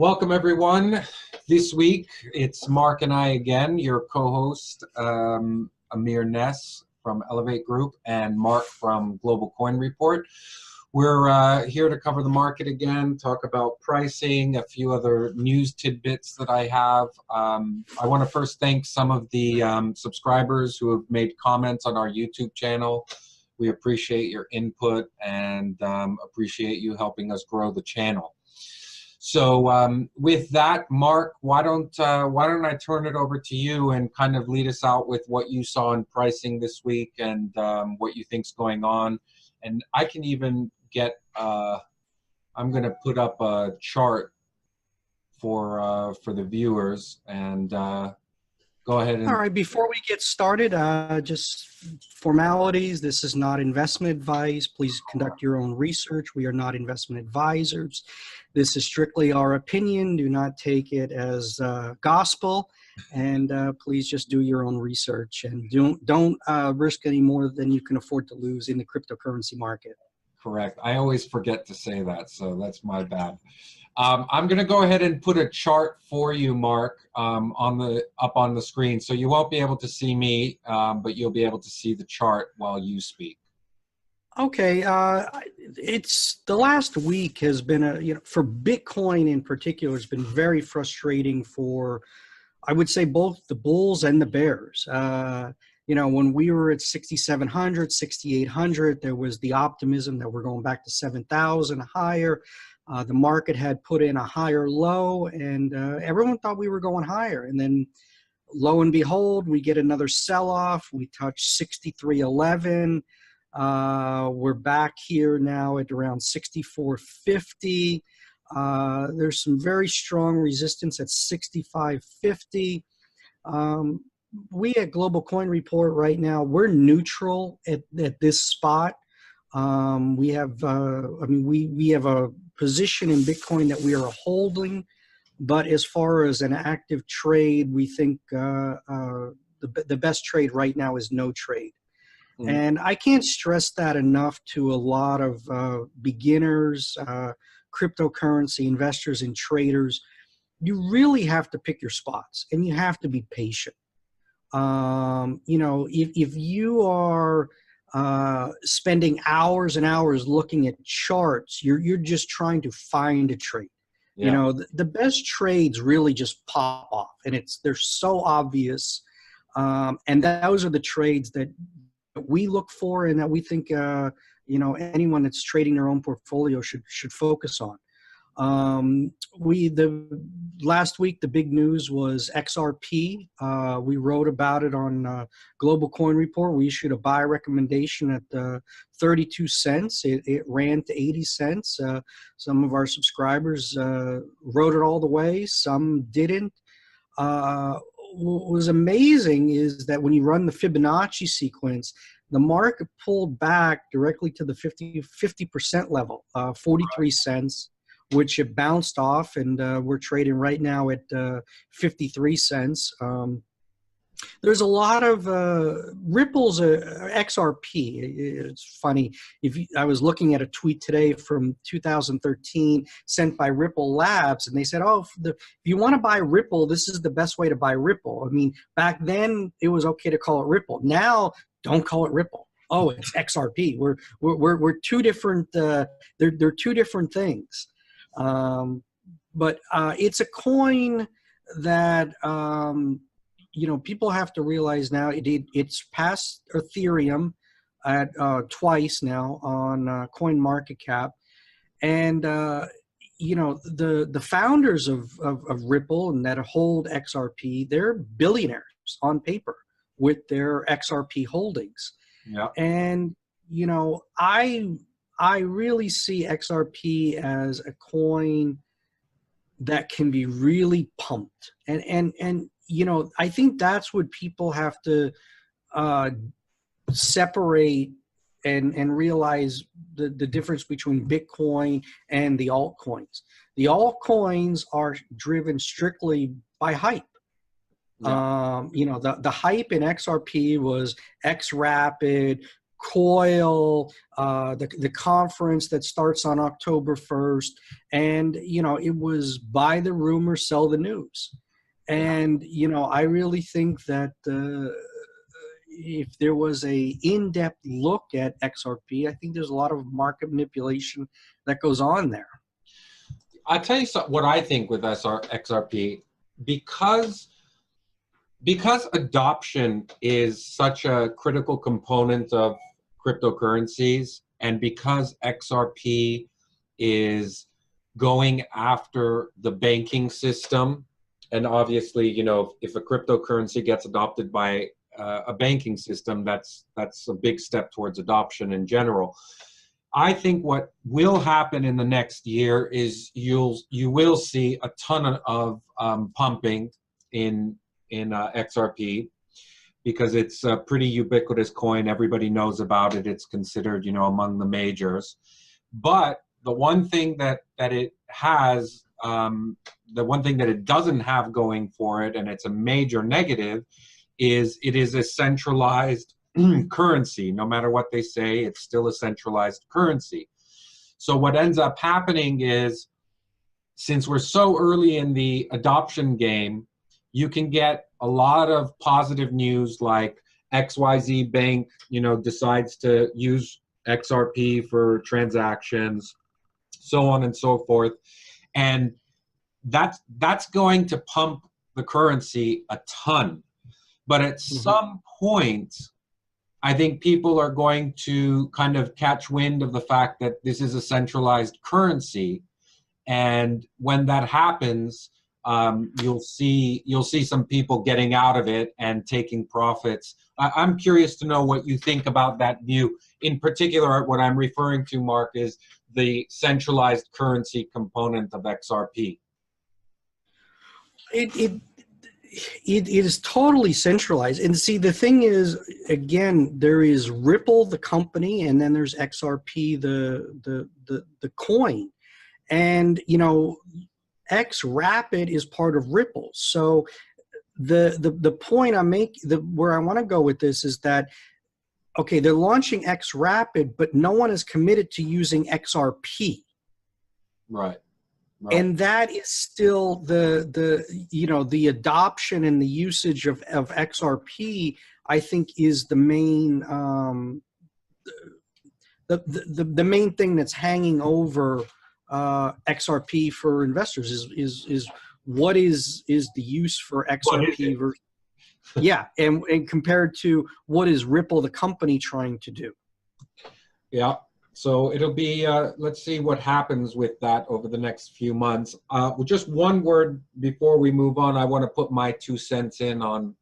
Welcome, everyone. This week, it's Mark and I again, your co-host, Amir Ness from Elevate Group and Mark from Global Coin Report. We're here to cover the market again, talk about pricing, a few other news tidbits that I have. I want to first thank some of the subscribers who have made comments on our YouTube channel. We appreciate your input and appreciate you helping us grow the channel. So with that, Mark, why don't I turn it over to you and kind of lead us out with what you saw in pricing this week and what you think's going on. And I can even get I'm going to put up a chart for the viewers and go ahead and. All right, before we get started, just formalities. This is not investment advice. Please conduct your own research. We are not investment advisors. This is strictly our opinion. Do not take it as gospel, and please just do your own research and don't risk any more than you can afford to lose in the cryptocurrency market. Correct. I always forget to say that, so that's my bad. I'm going to go ahead and put a chart for you, Mark, up on the screen. So you won't be able to see me, but you'll be able to see the chart while you speak. Okay, it's the last week has been for Bitcoin in particular, has been very frustrating for, I would say, both the bulls and the bears. When we were at 6,700, 6,800, there was the optimism that we're going back to 7,000 higher. The market had put in a higher low, and everyone thought we were going higher. And then, lo and behold, we get another sell-off. We touch 63.11. We're back here now at around 64.50. There's some very strong resistance at 65.50. We at Global Coin Report right now, we're neutral at this spot. We have, we have a position in Bitcoin that we are holding, but as far as an active trade, we think the best trade right now is no trade. Mm-hmm. And I can't stress that enough to a lot of beginners, cryptocurrency investors and traders. You really have to pick your spots, and you have to be patient. If you are spending hours and hours looking at charts, you're just trying to find a trade. Yeah. The best trades really just pop off, and they're so obvious. And those are the trades that we look for and that we think anyone that's trading their own portfolio should focus on. Last week, the big news was XRP. We wrote about it on Global Coin Report. We issued a buy recommendation at 32 cents. It ran to 80 cents. Some of our subscribers wrote it all the way. Some didn't. What was amazing is that when you run the Fibonacci sequence, the market pulled back directly to the 50% level, 43 cents. Which it bounced off, and we're trading right now at 53 cents. There's a lot of ripples, XRP. It's funny. I was looking at a tweet today from 2013 sent by Ripple Labs, and they said, oh, if you want to buy Ripple, this is the best way to buy Ripple. I mean, back then it was okay to call it Ripple. Now, don't call it Ripple. Oh, it's XRP. We're two different. They're two different things. But it's a coin that, people have to realize now it's passed Ethereum at twice now on CoinMarketCap. And, the founders of Ripple and that hold XRP, they're billionaires on paper with their XRP holdings. Yeah. And, I really see XRP as a coin that can be really pumped. And I think that's what people have to separate and realize the difference between Bitcoin and the altcoins. The altcoins are driven strictly by hype. Yeah. The hype in XRP was XRapid, COIL, the conference that starts on October 1st. And, you know, it was buy the rumor, sell the news. And, you know, I really think that if there was a in-depth look at XRP, I think there's a lot of market manipulation that goes on there. I'll tell you what I think with XRP, because adoption is such a critical component of cryptocurrencies, and because XRP is going after the banking system, and obviously, you know, if a cryptocurrency gets adopted by a banking system, that's a big step towards adoption in general. I think what will happen in the next year is you will see a ton of pumping in XRP, because it's a pretty ubiquitous coin. Everybody knows about it. It's considered, you know, among the majors. But the one thing that it has, the one thing that it doesn't have going for it, and it's a major negative, is it is a centralized currency. No matter what they say, it's still a centralized currency. So what ends up happening is, since we're so early in the adoption game, you can get a lot of positive news, like XYZ Bank, you know, decides to use XRP for transactions, so on and so forth. And that's going to pump the currency a ton. But at some point, I think people are going to kind of catch wind of the fact that this is a centralized currency. And when that happens, you'll see some people getting out of it and taking profits. I'm curious to know what you think about that view. In particular, what I'm referring to, Mark, is the centralized currency component of XRP. It is totally centralized. And see, the thing is, again, there is Ripple, the company, and then there's XRP, the coin. And, you know, XRapid is part of Ripple. So the point I make, where I want to go with this is that, okay, they're launching XRapid, but no one is committed to using XRP. Right. Right. And that is still the adoption and the usage of XRP, I think, is the main the main thing that's hanging over XRP for investors is what is the use for XRP versus, yeah, and compared to what is Ripple, the company, trying to do. Yeah. So it'll be, let's see what happens with that over the next few months. Just one word before we move on, I want to put my 2 cents in on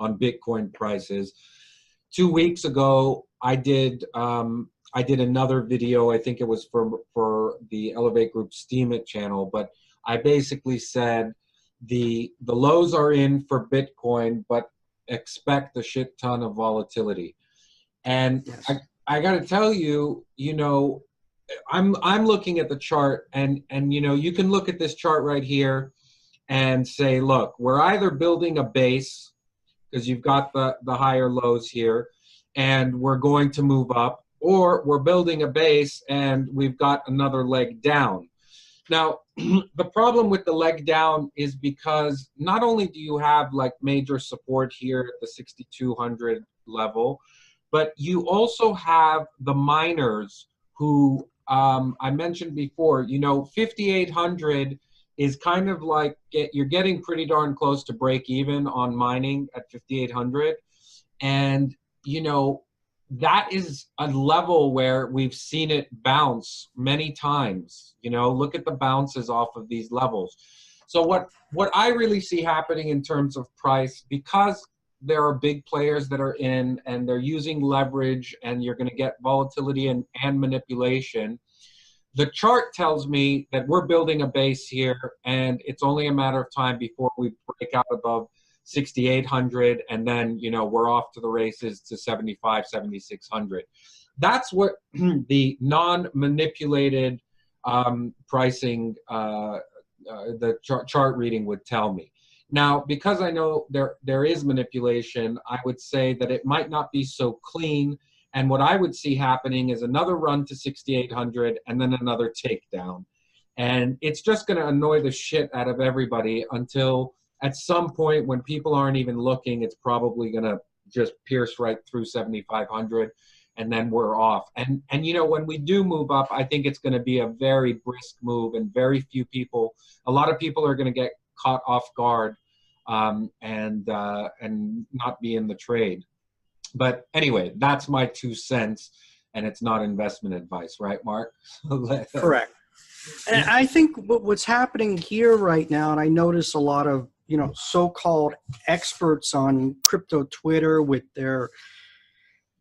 Bitcoin prices. 2 weeks ago, I did another video. I think it was for the Elevate Group Steemit channel, but I basically said the lows are in for Bitcoin, but expect a shit ton of volatility. And yes. I got to tell you, you know, I'm looking at the chart, and you know, you can look at this chart right here and say, look, we're either building a base, because you've got the higher lows here, and we're going to move up, or we're building a base and we've got another leg down. Now, the problem with the leg down is because not only do you have like major support here at the 6,200 level, but you also have the miners who I mentioned before. You know, 5,800 is kind of like you're getting pretty darn close to break even on mining at 5,800. And, you know, that is a level where we've seen it bounce many times. You know, look at the bounces off of these levels. So what I really see happening in terms of price, because there are big players that are in and they're using leverage, and you're going to get volatility and manipulation. The chart tells me that we're building a base here, and it's only a matter of time before we break out above 6,800, and then, you know, we're off to the races to 75, 7,600. That's what the non-manipulated pricing, the chart reading would tell me. Now, because I know there is manipulation, I would say that it might not be so clean, And what I would see happening is another run to 6,800 and then another takedown. And it's just going to annoy the shit out of everybody until at some point when people aren't even looking, it's probably going to just pierce right through 7,500 and then we're off. And you know, when we do move up, I think it's going to be a very brisk move and very few people, a lot of people are going to get caught off guard and not be in the trade. But anyway, that's my 2 cents, and it's not investment advice, right, Mark? Correct. And I think what's happening here right now, and I notice a lot of, you know, so-called experts on crypto Twitter with their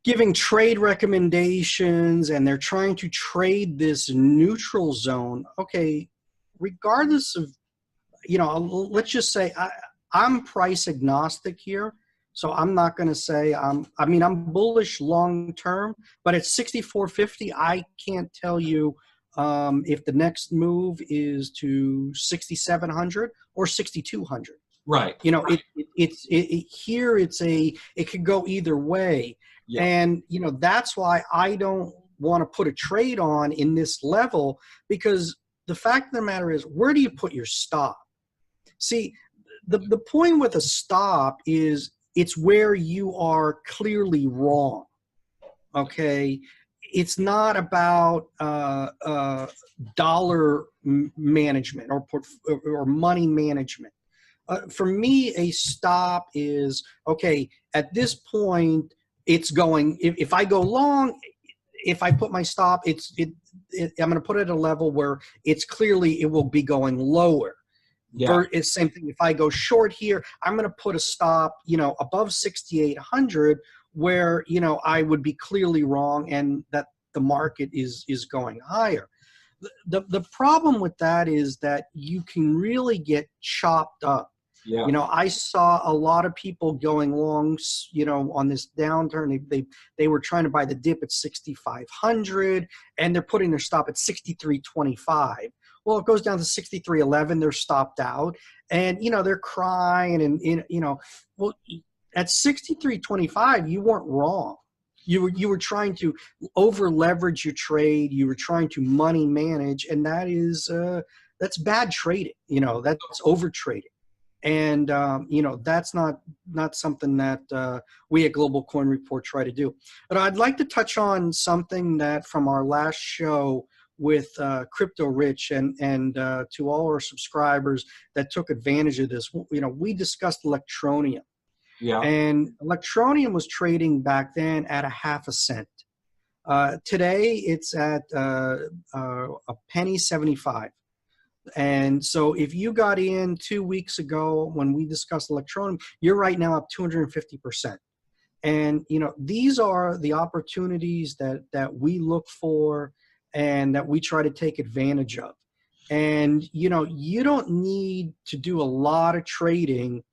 giving trade recommendations, and they're trying to trade this neutral zone. Okay, regardless of, you know, let's just say I'm price agnostic here. So I'm not going to say I'm bullish long term, but at 64.50, I can't tell you if the next move is to 6,700 or 6,200. Right. You know, it could go either way. Yeah. And, you know, that's why I don't want to put a trade on in this level, because the fact of the matter is, where do you put your stop? See, the point with a stop is it's where you are clearly wrong. Okay. It's not about dollar management or money management. For me, a stop is, okay, at this point, it's going, if I go long, if I put my stop, I'm going to put it at a level where it's clearly, it will be going lower. Yeah. It's same thing. If I go short here, I'm going to put a stop, you know, above 6,800 where, you know, I would be clearly wrong and that the market is going higher. The problem with that is that you can really get chopped up. Yeah. You know, I saw a lot of people going long, you know, on this downturn. They were trying to buy the dip at 6,500 and they're putting their stop at 63.25. Well, it goes down to 63.11. They're stopped out and, you know, they're crying and, you know, well, at 63.25, you weren't wrong. You were trying to over leverage your trade. You were trying to money manage, and that is that's bad trading. You know, that's over trading. And, you know, that's not something that we at Global Coin Report try to do. But I'd like to touch on something that from our last show with Crypto Rich and to all our subscribers that took advantage of this. You know, we discussed Electroneum. Yeah. And Electroneum was trading back then at 0.5 cent. Today, it's at $1.75. And so if you got in 2 weeks ago when we discussed Electroneum, you're right now up 250%. And, you know, these are the opportunities that we look for and that we try to take advantage of. And, you know, you don't need to do a lot of trading,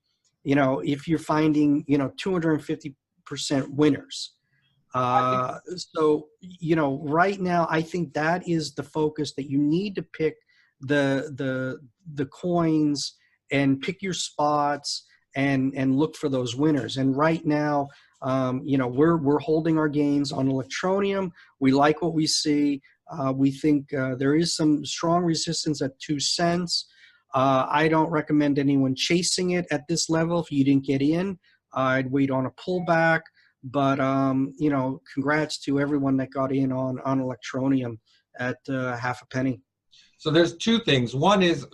you know, if you're finding, you know, 250% winners. So, you know, right now, I think that is the focus, that you need to pick the coins and pick your spots and look for those winners. And right now, you know, we're holding our gains on Electroneum. We like what we see. We think there is some strong resistance at 2 cents. I don't recommend anyone chasing it at this level. If you didn't get in, I'd wait on a pullback. But, you know, congrats to everyone that got in on Electroneum at 0.5 penny. So there's two things. One is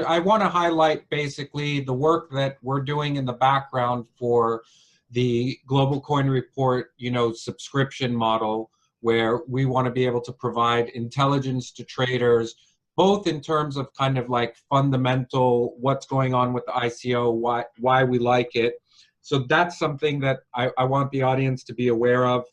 I want to highlight basically the work that we're doing in the background for the Global Coin Report, you know, subscription model, where we want to be able to provide intelligence to traders, both in terms of kind of like fundamental, what's going on with the ICO, why we like it. So that's something that I want the audience to be aware of,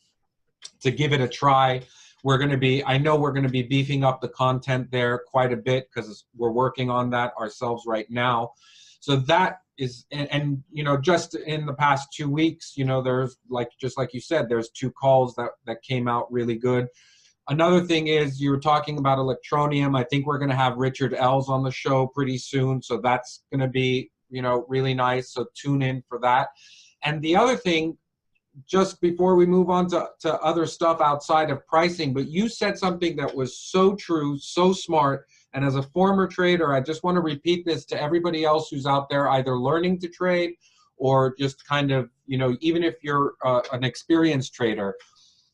to give it a try. I know we're going to be beefing up the content there quite a bit because we're working on that ourselves right now. So that is, and you know, just in the past 2 weeks, you know, there's just like you said, there's 2 calls that came out really good. Another thing is, you were talking about Electroneum. I think we're going to have Richard Els on the show pretty soon. So that's going to be, you know, really nice. So tune in for that. And the other thing, just before we move on to other stuff outside of pricing, but you said something that was so true, so smart. And as a former trader, I just want to repeat this to everybody else who's out there, either learning to trade or just kind of, you know, even if you're an experienced trader.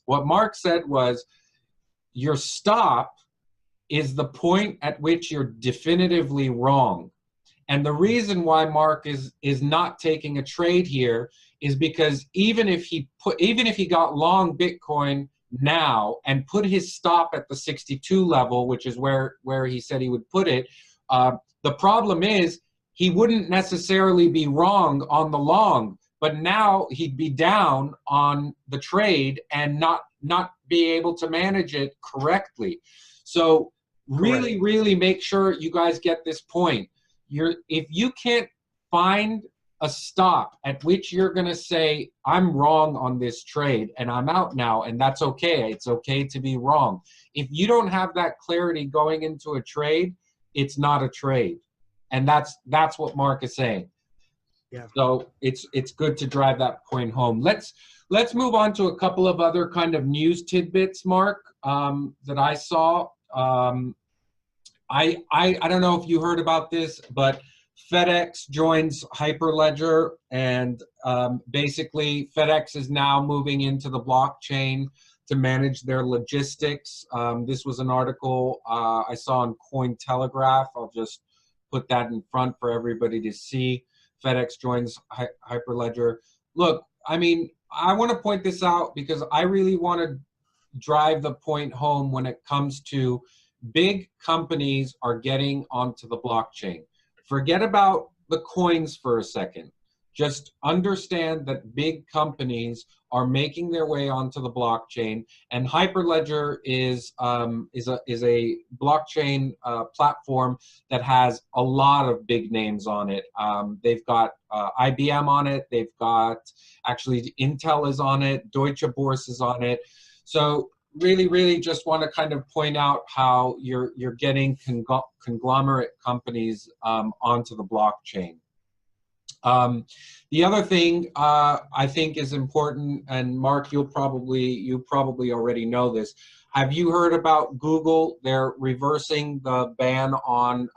What Mark said was, your stop is the point at which you're definitively wrong. And the reason why Mark is not taking a trade here is because even if he got long Bitcoin now and put his stop at the 62 level, which is where he said he would put it, the problem is he wouldn't necessarily be wrong on the long, but now he'd be down on the trade and not be able to manage it correctly. So really, really make sure you guys get this point. If you can't find a stop at which you're going to say, I'm wrong on this trade and I'm out now, and that's okay. It's okay to be wrong. If you don't have that clarity going into a trade, it's not a trade. And that's what Mark is saying. Yeah. So it's good to drive that point home. Let's move on to a couple of other kind of news tidbits, Mark, that I saw. I don't know if you heard about this, but FedEx joins Hyperledger, and basically FedEx is now moving into the blockchain to manage their logistics. This was an article I saw on Cointelegraph. I'll just put that in front for everybody to see. FedEx joins Hyperledger. Look, I mean, I want to point this out because I really want to drive the point home when it comes to big companies are getting onto the blockchain. Forget about the coins for a second. Just understand that big companies are making their way onto the blockchain, and Hyperledger is a blockchain platform that has a lot of big names on it. They've got IBM on it. They've got, actually, Intel is on it. Deutsche Börse is on it. So really, really just want to kind of point out how you're getting conglomerate companies onto the blockchain. The other thing I think is important, and Mark, you probably already know this. Have you heard about Google? They're reversing the ban on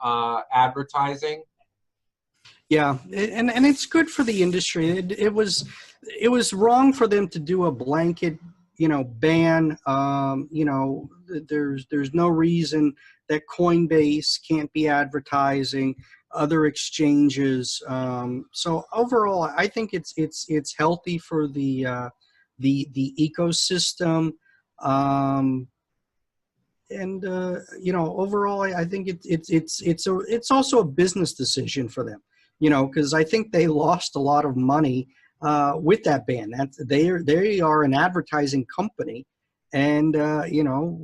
advertising. Yeah, and it's good for the industry. It was wrong for them to do a blanket, ban. There's no reason that Coinbase can't be advertising, other exchanges. So overall, I think it's healthy for the ecosystem. Overall, I think it's also a business decision for them. Because I think they lost a lot of money with that ban. They are an advertising company, and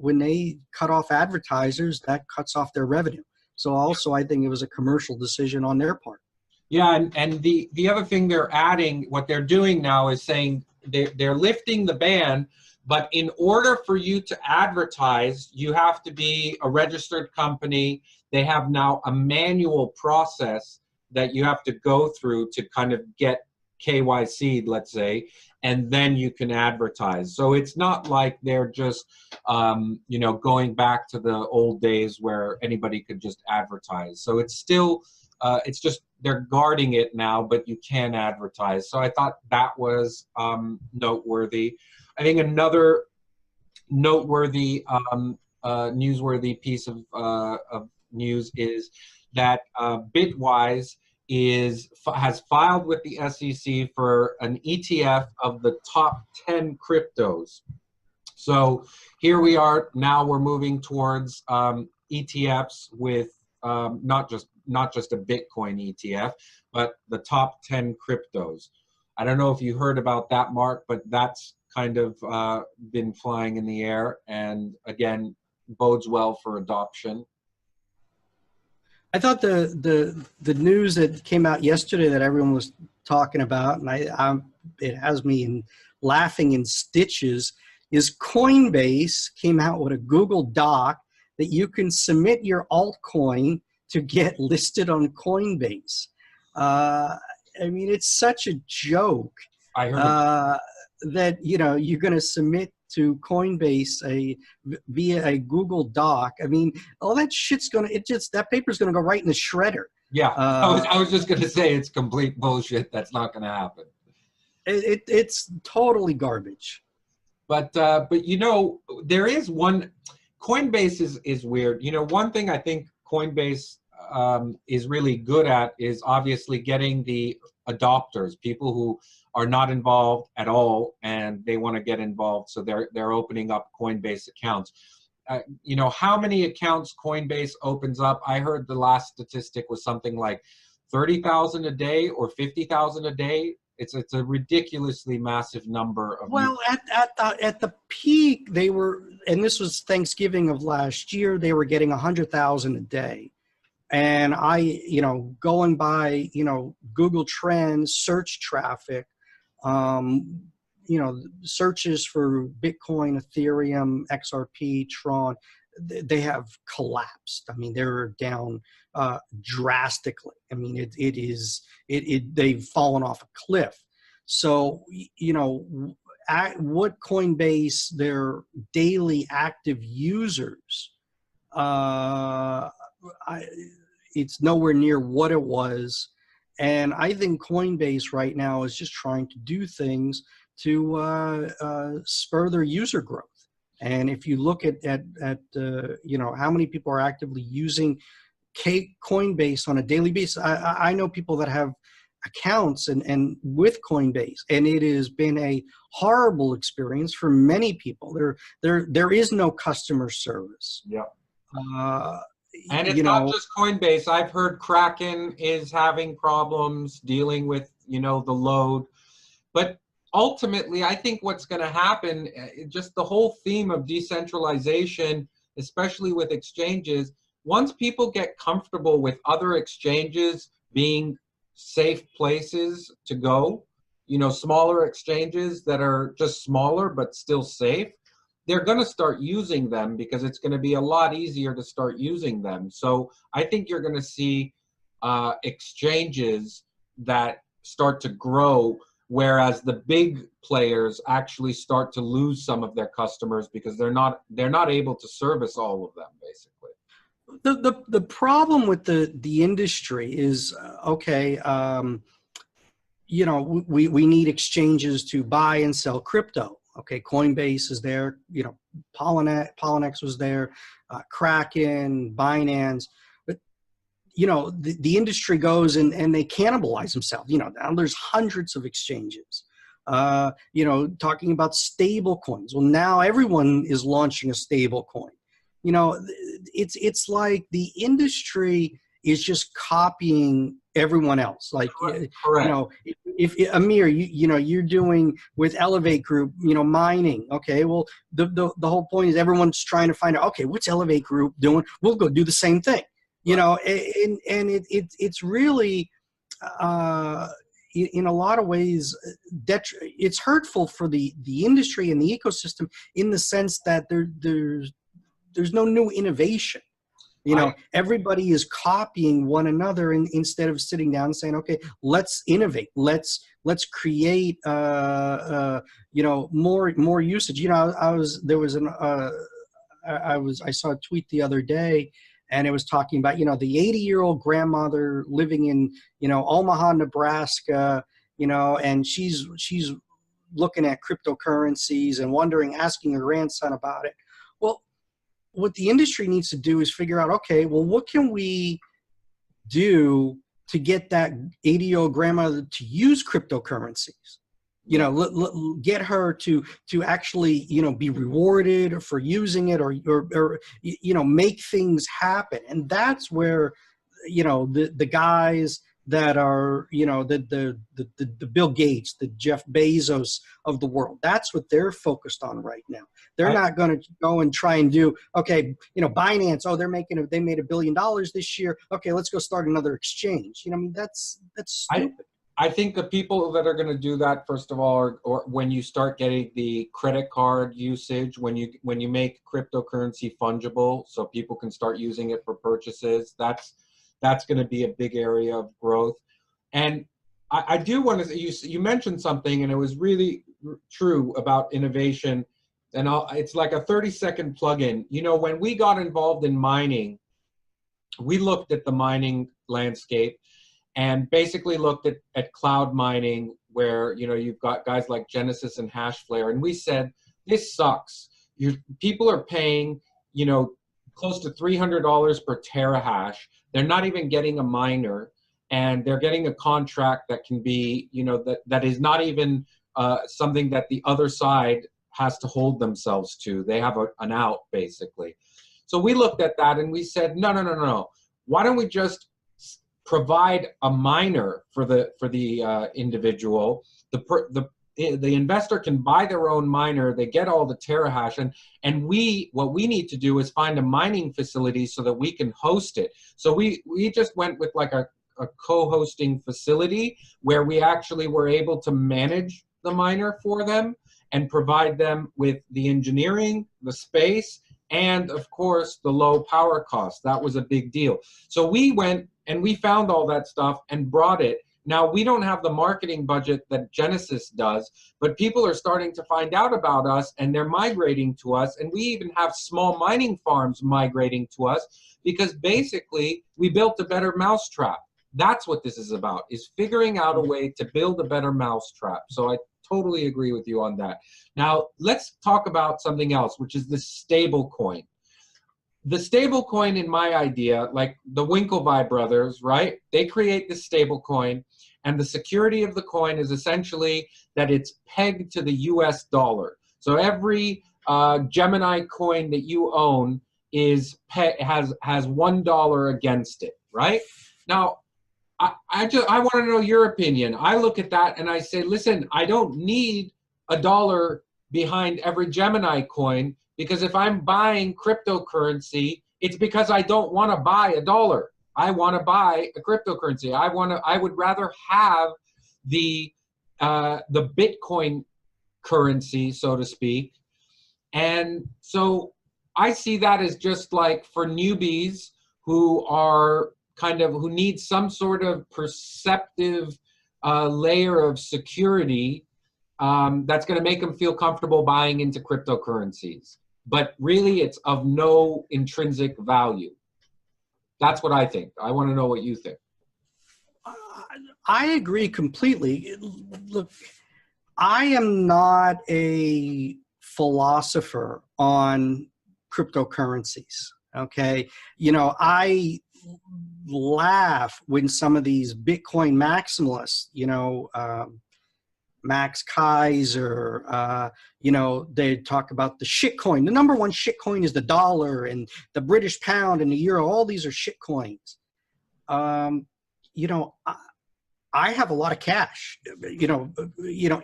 when they cut off advertisers, that cuts off their revenue. So also, I think it was a commercial decision on their part. Yeah, and the other thing they're adding, what they're doing now is saying they're lifting the ban, but in order for you to advertise, you have to be a registered company. They have now a manual process that you have to go through to kind of get KYC'd, let's say, and then you can advertise. So it's not like they're just, going back to the old days where anybody could just advertise. So it's still, it's just they're guarding it now, but you can advertise. So I thought that was noteworthy. I think another noteworthy, newsworthy piece of news is that Bitwise has filed with the SEC for an ETF of the top 10 cryptos. So here we are now. We're moving towards ETFs with not just a Bitcoin ETF, but the top 10 cryptos. I don't know if you heard about that, Mark, but that's kind of been flying in the air, and again bodes well for adoption. I thought the news that came out yesterday that everyone was talking about, and it has me laughing in stitches, is Coinbase came out with a Google Doc that you can submit your altcoin to get listed on Coinbase. I mean, it's such a joke. I heard that, you know, you're going to submit to Coinbase via a Google Doc. I mean, all that shit's going to, that paper's going to go right in the shredder. Yeah, I was just going to say it's complete bullshit. That's not going to happen. It's totally garbage. But you know, there is one. Coinbase is weird. You know, one thing I think Coinbase is really good at is obviously getting the adopters, people who are not involved at all and they want to get involved. So they're opening up Coinbase accounts. You know, how many accounts Coinbase opens up? I heard the last statistic was something like 30,000 a day or 50,000 a day. It's a ridiculously massive number of. Well, at the peak, they were, and this was Thanksgiving of last year, they were getting 100,000 a day. And you know, going by, you know, Google Trends, search traffic, you know, searches for Bitcoin, Ethereum, XRP, Tron, they have collapsed. I mean, they're down drastically. I mean, they've fallen off a cliff. So, you know, what Coinbase, their daily active users, it's nowhere near what it was. And I think Coinbase right now is just trying to do things to spur their user growth. And if you look at you know, how many people are actively using Coinbase on a daily basis, I know people that have accounts and with Coinbase, and it has been a horrible experience for many people. There is no customer service. Yeah. And it's not just Coinbase. I've heard Kraken is having problems dealing with, you know, the load. But ultimately, I think what's going to happen, just the whole theme of decentralization, especially with exchanges, once people get comfortable with other exchanges being safe places to go, you know, smaller exchanges that are just smaller but still safe, they're going to start using them because it's going to be a lot easier to start using them. So I think you're going to see exchanges that start to grow, whereas the big players actually start to lose some of their customers because they're not able to service all of them, basically. The problem with the industry is, okay, you know, we need exchanges to buy and sell crypto. Okay, Coinbase is there, you know, Polynex was there, Kraken, Binance, but, you know, the industry goes and they cannibalize themselves. You know, now there's hundreds of exchanges, you know, talking about stable coins. Well, now everyone is launching a stable coin. You know, it's like the industry is just copying everyone else. Like, Correct. You know, if Amir, you know, you're doing with Elevate Group, you know, mining. Okay, well, the whole point is everyone's trying to find out, okay, what's Elevate Group doing? We'll go do the same thing. You know, and it's really, in a lot of ways, it's hurtful for the industry and the ecosystem in the sense that there's no new innovation. You know, everybody is copying one another instead of sitting down and saying, okay, let's innovate. Let's create, you know, more usage. You know, I saw a tweet the other day, and it was talking about, you know, the 80-year-old grandmother living in, you know, Omaha, Nebraska, you know, and she's looking at cryptocurrencies and wondering, asking her grandson about it. Well, what the industry needs to do is figure out, okay, well, what can we do to get that 80-year-old grandmother to use cryptocurrencies? You know, get her to actually, you know, be rewarded for using it, or you know, make things happen. And that's where, you know, the guys that are, you know, the Bill Gates, the Jeff Bezos of the world, that's what they're focused on right now. They're not going to go and try and do, okay, you know, Binance, oh, they made $1 billion this year. Okay, let's go start another exchange. You know, I mean, that's stupid. I think the people that are going to do that, first of all, or when you start getting the credit card usage, when you make cryptocurrency fungible, so people can start using it for purchases, that's going to be a big area of growth. And I do want to, you mentioned something, and it was really true about innovation. And it's like a 30-second plug-in. You know, when we got involved in mining, we looked at the mining landscape and basically looked at cloud mining, where, you know, you've got guys like Genesis and Hashflare, and we said, this sucks. People are paying, you know, close to $300 per terahash. They're not even getting a miner, and they're getting a contract that can be, you know, that is not even something that the other side has to hold themselves to. They have an out, basically. So we looked at that and we said, no, no, no, no, no. Why don't we just provide a miner for the individual? The investor can buy their own miner. They get all the terahash, and what we need to do is find a mining facility so that we can host it. So we just went with like a co-hosting facility where we actually were able to manage the miner for them and provide them with the engineering, the space, and of course the low power cost. That was a big deal. So we went and we found all that stuff and brought it. Now, we don't have the marketing budget that Genesis does, but people are starting to find out about us, and they're migrating to us, and we even have small mining farms migrating to us, because basically we built a better mousetrap. That's what this is about, is figuring out a way to build a better mousetrap. So I totally agree with you on that. Now, let's talk about something else, which is the stable coin. The stable coin, in my idea, like the Winklevi brothers, right? They create the stable coin, and the security of the coin is essentially that it's pegged to the US dollar. So every Gemini coin that you own has $1 against it, right? Now, I want to know your opinion. I look at that and I say, listen, I don't need $1 behind every Gemini coin, because if I'm buying cryptocurrency, it's because I don't want to buy $1. I want to buy a cryptocurrency. I would rather have the Bitcoin currency, so to speak. And so I see that as just like for newbies who are who need some sort of perceptive layer of security that's going to make them feel comfortable buying into cryptocurrencies. But really, it's of no intrinsic value. That's what I think. I want to know what you think. I agree completely. Look, I am not a philosopher on cryptocurrencies. Okay. You know, I laugh when some of these Bitcoin maximalists, you know, Max Kaiser, you know, they talk about the shit coin. The number one shit coin is the dollar, and the British pound and the euro. All these are shit coins. You know, I have a lot of cash, you know,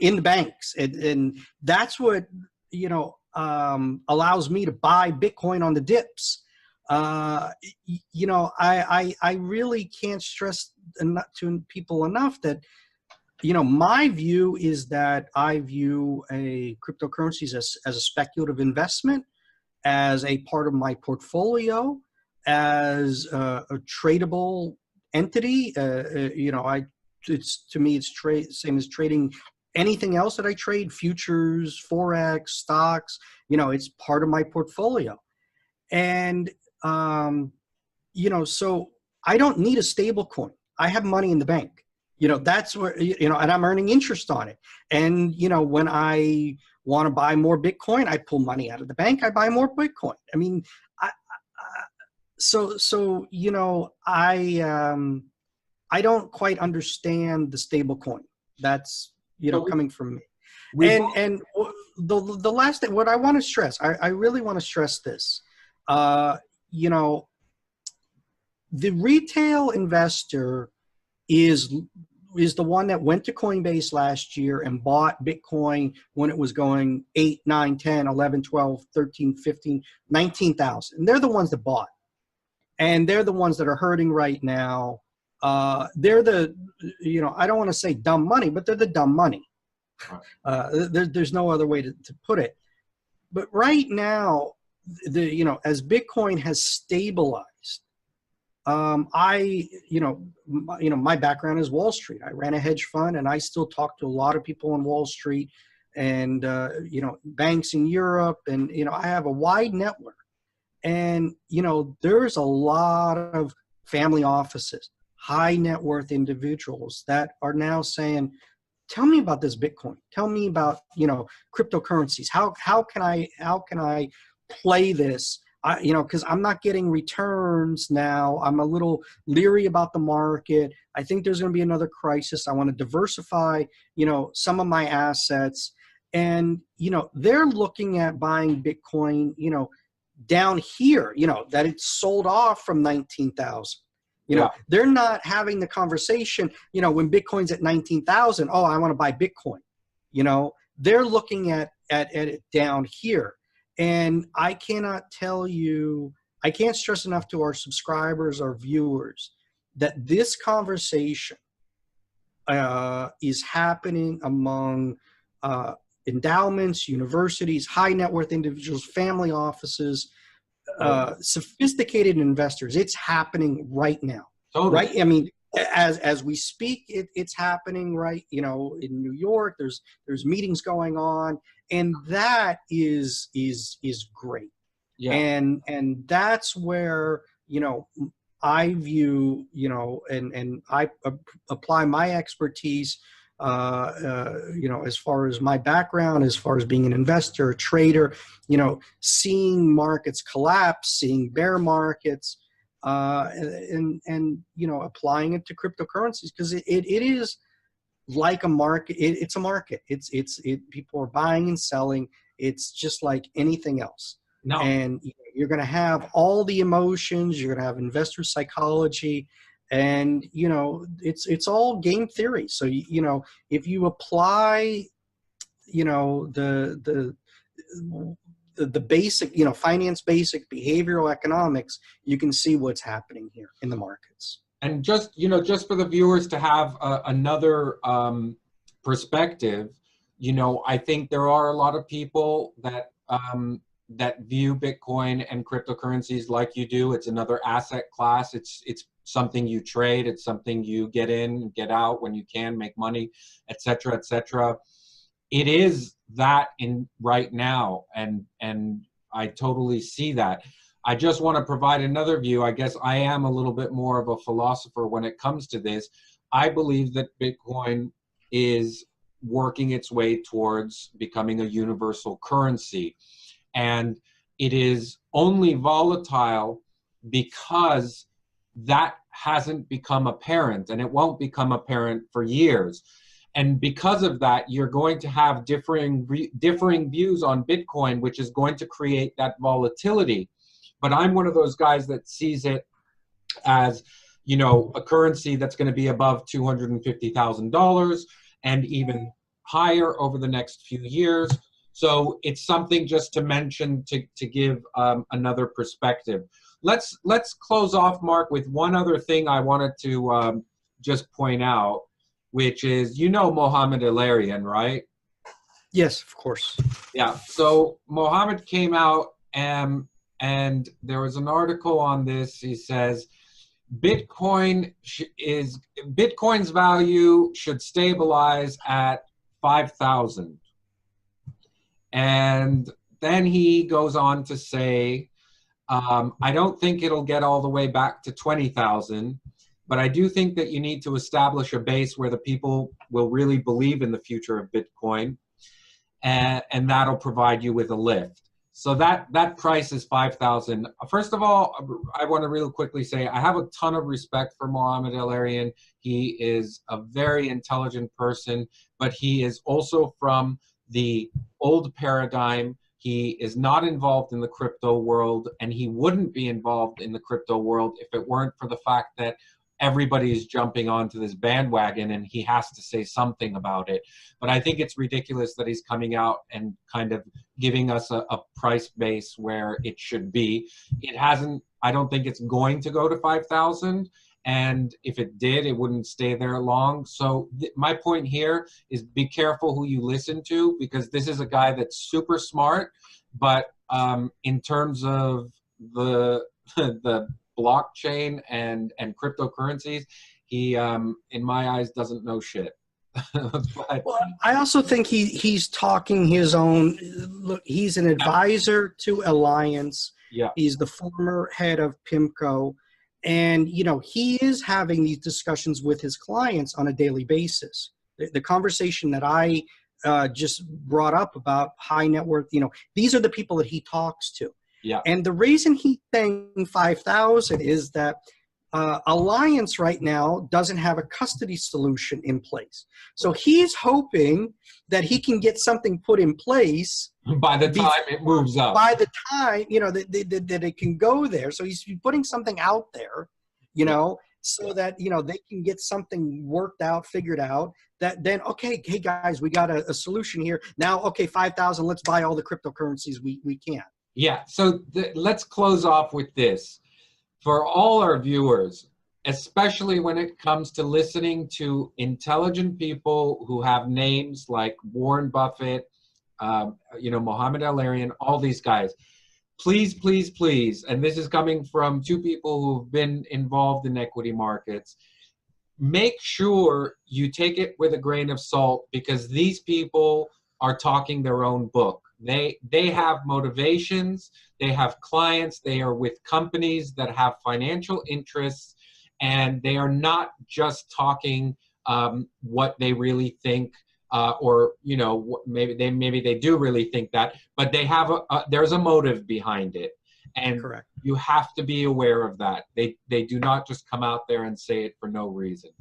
in the banks, and that's what, you know, allows me to buy Bitcoin on the dips. You know, I really can't stress to people enough that, you know, my view is that I view cryptocurrencies as a speculative investment, as a part of my portfolio, as a tradable entity. You know, to me, it's same as trading anything else that I trade: futures, forex, stocks. You know, it's part of my portfolio, and you know, so I don't need a stable coin. I have money in the bank. You know, that's where, you know, and I'm earning interest on it. And, you know, when I want to buy more Bitcoin, I pull money out of the bank, I buy more Bitcoin. I mean, so, you know, I don't quite understand the stable coin. That's, you know, coming from me. And the last thing, what I want to stress, I really want to stress this, you know, the retail investor is the one that went to Coinbase last year and bought Bitcoin when it was going 8, 9, 10, 11, 12, 13, 15, 19,000. And they're the ones that bought. And they're the ones that are hurting right now. They're the, you know, I don't want to say dumb money, but they're the dumb money. There's no other way to put it. But right now, you know, as Bitcoin has stabilized, My background is Wall Street. I ran a hedge fund, and I still talk to a lot of people on Wall Street, and banks in Europe, and I have a wide network. And there's a lot of family offices, high net worth individuals that are now saying, tell me about this Bitcoin. Tell me about, cryptocurrencies. How can I play this? Because I'm not getting returns now. I'm a little leery about the market. I think there's going to be another crisis. I want to diversify, some of my assets. And, they're looking at buying Bitcoin, down here, that it's sold off from 19,000. They're not having the conversation, when Bitcoin's at 19,000, oh, I want to buy Bitcoin. They're looking at it down here. And I cannot I can't stress enough to our subscribers, our viewers, that this conversation is happening among endowments, universities, high net worth individuals, family offices, sophisticated investors. It's happening right now. Totally. Right? I mean, as we speak, it's happening right. In New York, there's meetings going on, and that is great. Yeah. And that's where I view and I apply my expertise. As far as my background, as far as being an investor, a trader, seeing markets collapse, seeing bear markets, and applying it to cryptocurrencies, because it is like a market. It's a market. People are buying and selling. It's just like anything else. No. And you're going to have all the emotions. You're going to have investor psychology. And it's all game theory. So if you apply the basic finance basic behavioral economics, you can see what's happening here in the markets. And just for the viewers to have another perspective, I think there are a lot of people that view Bitcoin and cryptocurrencies like you do. It's another asset class. It's something you trade. It's something you get in, get out when you can, make money, et cetera, et cetera. It is that in right now, and I totally see that. I just want to provide another view. I guess I am a little bit more of a philosopher when it comes to this. I believe that Bitcoin is working its way towards becoming a universal currency. And it is only volatile because that hasn't become apparent, and it won't become apparent for years. And because of that, you're going to have differing views on Bitcoin, which is going to create that volatility. But I'm one of those guys that sees it as, a currency that's going to be above $250,000 and even higher over the next few years. So it's something just to mention to give another perspective. Let's close off, Mark, with one other thing I wanted to just point out, which is, Mohamed El-Erian, right? Yes, of course. Yeah. So Mohamed came out and there was an article on this. He says Bitcoin's value should stabilize at 5,000. And then he goes on to say, I don't think it'll get all the way back to 20,000, but I do think that you need to establish a base where the people will really believe in the future of Bitcoin, and that'll provide you with a lift. So that price is 5,000. First of all, I want to real quickly say I have a ton of respect for Mohamed El-Erian. He is a very intelligent person, but he is also from the old paradigm. He is not involved in the crypto world, and he wouldn't be involved in the crypto world if it weren't for the fact that everybody is jumping onto this bandwagon and he has to say something about it. But I think it's ridiculous that he's coming out and kind of giving us a price base where it should be. It hasn't, I don't think it's going to go to 5,000. And if it did, it wouldn't stay there long. So my point here is be careful who you listen to, because this is a guy that's super smart, but in terms of the blockchain and cryptocurrencies, he, in my eyes, doesn't know shit. But, well, I also think he's talking his own. Look, he's an advisor to Alliance. yeah, He's the former head of PIMCO, and he is having these discussions with his clients on a daily basis. The conversation that I just brought up about high net worth, these are the people that he talks to. yeah, And the reason he's saying 5,000 is that Alliance right now doesn't have a custody solution in place. So he's hoping that he can get something put in place by the time it moves up. By the time, that it can go there. So he's putting something out there, so that, they can get something worked out, figured out, that then, okay, hey guys, we got a solution here. Now, okay, 5,000, let's buy all the cryptocurrencies we can. Yeah, so let's close off with this. For all our viewers, especially when it comes to listening to intelligent people who have names like Warren Buffett, Mohammed El-Arian, all these guys, please, please, please, and this is coming from two people who've been involved in equity markets, make sure you take it with a grain of salt, because these people are talking their own book. They have motivations, they have clients, they are with companies that have financial interests, and they are not just talking what they really think, or maybe they do really think that, but they have there's a motive behind it, and correct. You have to be aware of that. They do not just come out there and say it for no reason.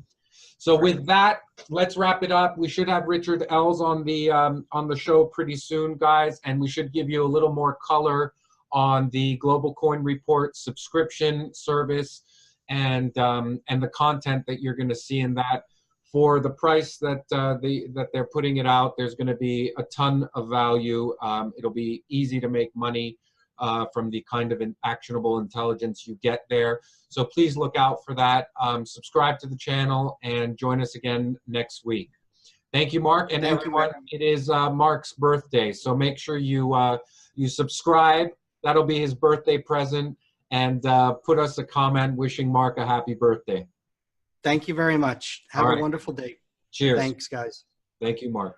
So with that, let's wrap it up. We should have Richard Ells on the show pretty soon, guys, and we should give you a little more color on the Global Coin Report subscription service and the content that you're going to see in that. For the price that they're putting it out, there's going to be a ton of value. It'll be easy to make money from the kind of actionable intelligence you get there. So please look out for that. Subscribe to the channel and join us again next week. Thank you, Mark. And everyone, it is Mark's birthday, so make sure you subscribe. That'll be his birthday present. And put us a comment wishing Mark a happy birthday. Thank you very much. Have a wonderful day. Cheers. Thanks, guys. Thank you, Mark.